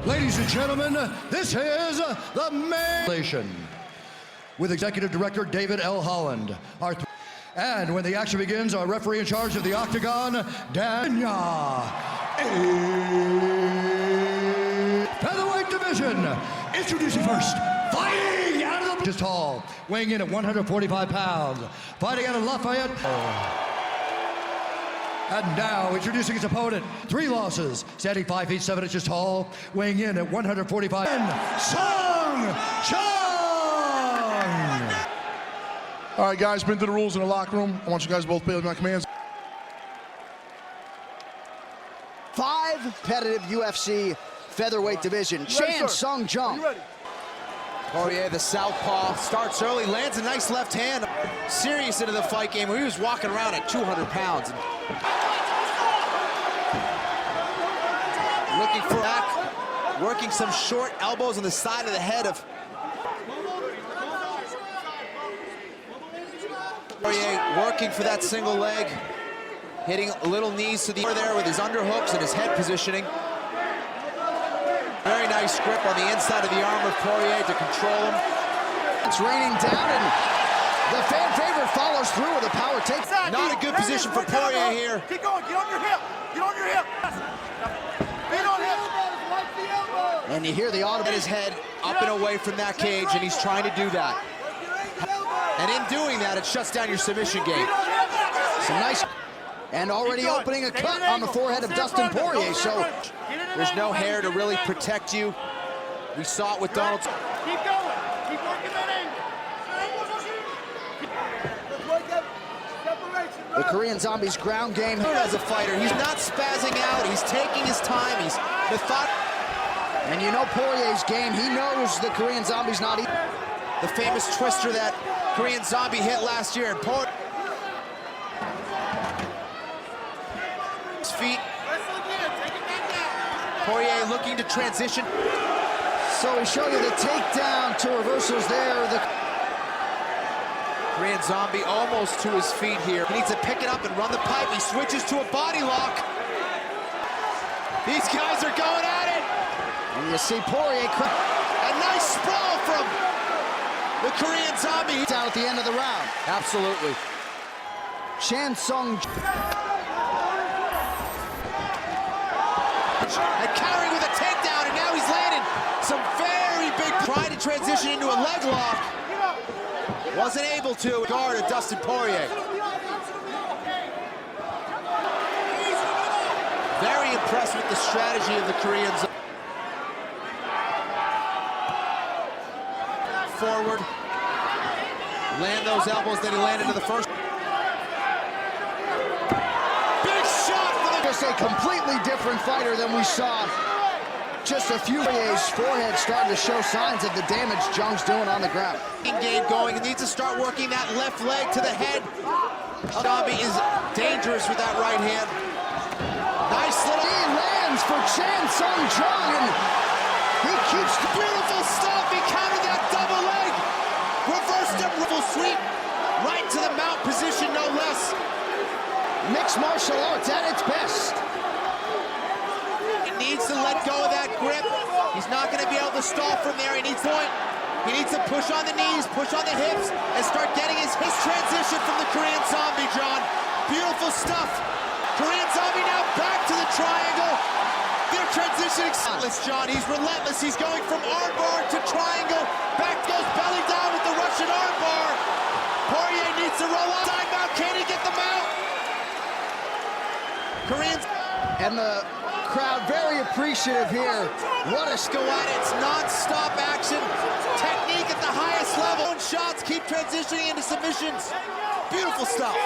Ladies and gentlemen, this is the main relation with Executive Director David L. Holland. And when the action begins, our referee in charge of the Octagon, Danya. Featherweight division. Introducing first, fighting out of the just hall, weighing in at 145 pounds, fighting out of Lafayette. And now, introducing his opponent, 3 losses, standing 5 feet 7 inches tall, weighing in at 145. Jung! All right, guys, been through the rules in the locker room. I want you guys both to obey my commands. 5 competitive UFC featherweight division. Jung. Poirier, the southpaw, starts early, lands a nice left hand. Serious into the fight game where he was walking around at 200 pounds. Looking for back, working some short elbows on the side of the head of Poirier, working for that single leg, hitting little knees to the there with his underhooks and his head positioning. Very nice grip on the inside of the arm of Poirier to control him. It's raining down, and the fan favorite follows through with a power take. Not a good position for Poirier here. Keep going, get on your hip, get on your hip. Get on hip. And you hear the audible. Get his head up and away from that cage, and he's trying to do that. And in doing that, it shuts down your submission game. Some nice, and already opening a cut on the forehead of Dustin Poirier, so there's no hair to really protect you. We saw it with Donald. Keep going, keep working that angle. the Korean Zombie's ground game. As a fighter, he's not spazzing out, he's taking his time, he's methodical. And you know Poirier's game, he knows the Korean Zombie's not easy. The famous twister that Korean Zombie hit last year, and his feet. Poirier looking to transition. So we show you the takedown to reversals there. The Korean Zombie almost to his feet here. He needs to pick it up and run the pipe. He switches to a body lock. These guys are going at it. And you see Poirier. A nice sprawl from the Korean Zombie. Down at the end of the round. Absolutely. Sung. And carrying with a takedown, and now he's landing some very big. Trying to transition into a leg lock. Wasn't able to guard at Dustin Poirier. Very impressed with the strategy of the Koreans. Forward. Land those elbows, then he landed to the first. Big shot for the... Just a completely different fighter than we saw just a few days. Forehead starting to show signs of the damage Jung's doing on the ground. Game going, he needs to start working that left leg to the head. Zombie is dangerous with that right hand. Nice little... He lands for Sung and he keeps... Beautiful stuff, he countered that double leg. Reversed him, ripple sweep, right to the mount position, no less. Mixed martial arts at its best. He needs to let go of that grip. He's not going to be able to stall from there. He needs point. He needs to push on the knees, push on the hips, and start getting his transition from the Korean Zombie, John. Beautiful stuff. Korean Zombie now back to the triangle. They're transitioning. John, he's relentless. He's going from armbar to triangle. Back goes belly down with the Russian armbar. Poirier needs to roll out. Timeout. Can he get the mount? Koreans. And the crowd very appreciative here. What a go at it. It's non-stop action. Technique at the highest level. Shots keep transitioning into submissions. Beautiful stuff.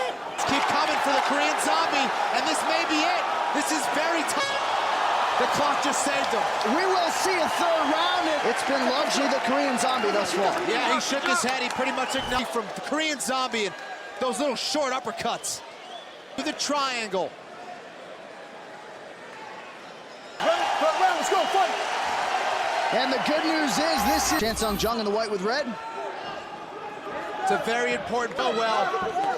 Keep coming for the Korean Zombie, and this may be it. This is very tough. The clock just saved him. We will see a third round. It's been largely the Korean Zombie thus far. Yeah, he shook his head. He pretty much ignored from the Korean Zombie and those little short uppercuts. To the triangle. Let's go, fight. And the good news is this is Jung in the white with red. It's a very important well.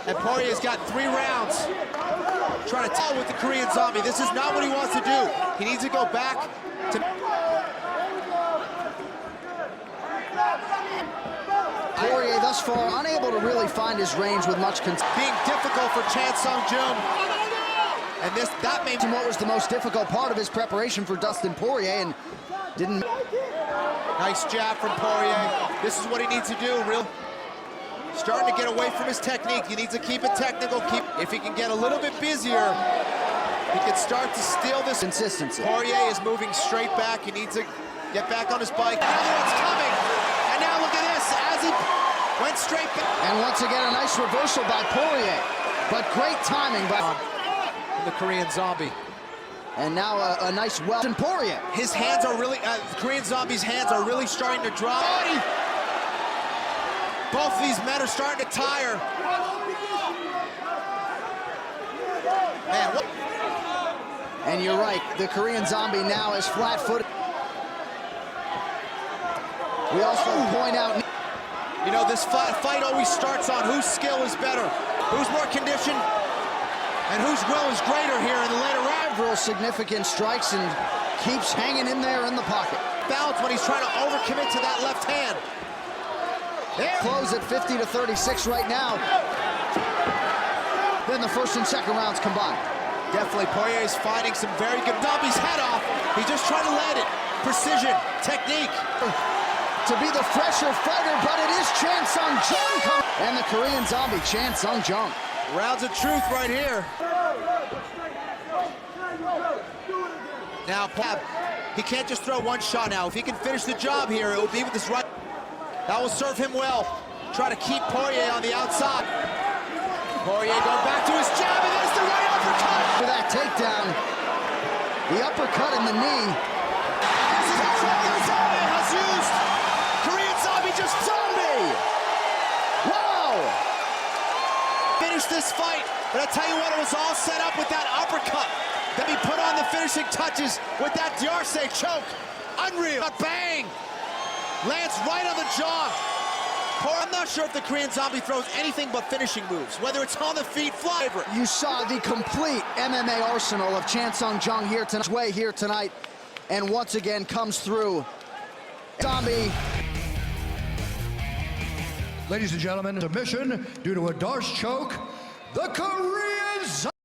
And Poirier's got 3 rounds. Trying to tell with the Korean Zombie. This is not what he wants to do. He needs to go back to... thus far unable to really find his range with much Being difficult for Jung. And that made what was the most difficult part of his preparation for Dustin Poirier, and didn't. Nice jab from Poirier. This is what he needs to do, starting to get away from his technique. He needs to keep it technical. If he can get a little bit busier, he can start to steal this. Consistency. Poirier is moving straight back. He needs to get back on his bike. Another one's coming. And now look at this, as he went straight back. And once again, a nice reversal by Poirier. But great timing by the Korean Zombie. And now a nice Dustin Poirier. His hands are really, Korean Zombie's hands are really starting to drop. Both of these men are starting to tire. Man, what? And you're right, the Korean Zombie now is flat-footed. We also point out, you know, this fight always starts on whose skill is better, who's more conditioned, and whose will is greater here in the later round. Several significant strikes and keeps hanging in there in the pocket. Balance when he's trying to overcommit to that left hand. There. Close at 50-36 right now. Then the first and second rounds combined. Definitely, Poirier is finding some very good. Zombie's head off. He's just trying to land it. Precision, technique. To be the fresher fighter, but it is Jung. And the Korean Zombie, Jung. Rounds of truth right here. Now, he can't just throw one shot now. If he can finish the job here, it will be with this right. That will serve him well. Try to keep Poirier on the outside. Poirier going back to his jab, and there's the right uppercut. For that takedown, the uppercut in the knee. This is what Korean Zombie has used. Korean Zombie just Zombie! Wow! Finish this fight, but I tell you what, it was all set up with that uppercut. Then he put on the finishing touches with that Diarse choke. Unreal. Bang! Lands right on the jaw. I'm not sure if the Korean Zombie throws anything but finishing moves, whether it's on the feet, fly. You saw the complete MMA arsenal of Jung here tonight, and once again comes through. Zombie. Ladies and gentlemen, submission due to a Darce choke, the Korean Zombie.